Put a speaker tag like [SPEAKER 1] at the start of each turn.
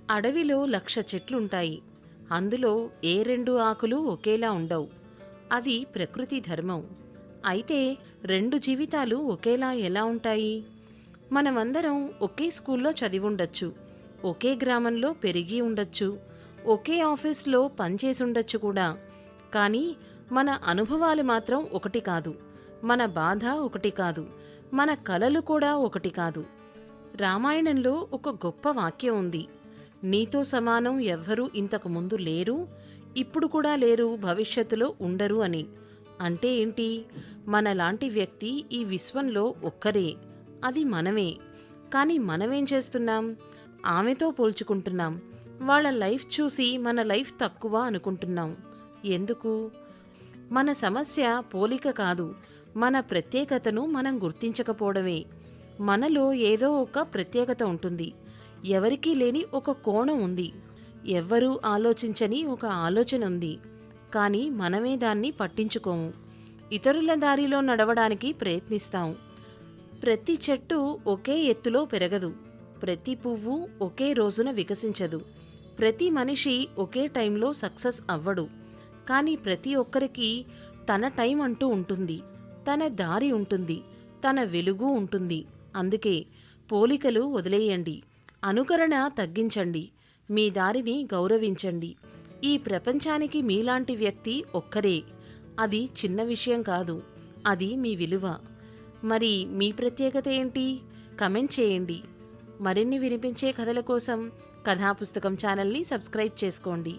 [SPEAKER 1] అడవిలో 1,00,000 చెట్లుంటాయి. అందులో ఏ 2 ఆకులు ఒకేలా ఉండవు. అది ప్రకృతి ధర్మం. అయితే 2 జీవితాలు ఒకేలా ఎలా ఉంటాయి? మనమందరం ఒకే స్కూల్లో చదివుండొచ్చు. ఒకే గ్రామంలో పెరిగి ఉండొచ్చు. ఒకే ఆఫీస్లో పనిచేసుండొచ్చు కూడా. కానీ మన అనుభవాలు మాత్రం ఒకటి కాదు. మన బాధ ఒకటి కాదు. మన కలలు కూడా ఒకటి కాదు. రామాయణంలో ఒక గొప్ప వాక్యం ఉంది. నీతో సమానం ఎవ్వరూ ఇంతకు ముందు లేరు, ఇప్పుడు కూడా లేరు, భవిష్యత్తులో ఉండరు అని. అంటే ఏంటి? మనలాంటి వ్యక్తి ఈ విశ్వంలో ఒక్కరే. అది మనమే. కానీ మనమేం చేస్తున్నాం? ఆమెతో పోల్చుకుంటున్నాం. వాళ్ళ లైఫ్ చూసి మన లైఫ్ తక్కువ అనుకుంటున్నాం. ఎందుకు? మన సమస్య పోలిక కాదు, మన ప్రత్యేకతను మనం గుర్తించకపోవడమే. మనలో ఏదో ఒక ప్రత్యేకత ఉంటుంది. ఎవరికీ లేని ఒక కోణం ఉంది. ఎవ్వరూ ఆలోచించని ఒక ఆలోచన ఉంది. కానీ మనమే దాన్ని పట్టించుకోము. ఇతరుల దారిలో నడవడానికి ప్రయత్నిస్తాం. ప్రతి చెట్టు ఒకే ఎత్తులో పెరగదు. ప్రతి పువ్వు ఒకే రోజున వికసించదు. ప్రతి మనిషి ఒకే టైంలో సక్సెస్ అవ్వడు. కానీ ప్రతి ఒక్కరికి తన టైం అంటూ ఉంటుంది. తన దారి ఉంటుంది. తన వెలుగు ఉంటుంది. అందుకే పోలికలు వదిలేయండి. అనుకరణ తగ్గించండి. మీ దారిని గౌరవించండి. ఈ ప్రపంచానికి మీలాంటి వ్యక్తి ఒక్కరే. అది చిన్న విషయం కాదు. అది మీ విలువ. మరి మీ ప్రత్యేకత ఏంటి? కమెంట్ చేయండి. మరిన్ని వినిపించే కథల కోసం కథాపుస్తకం ఛానల్ని సబ్స్క్రైబ్ చేసుకోండి.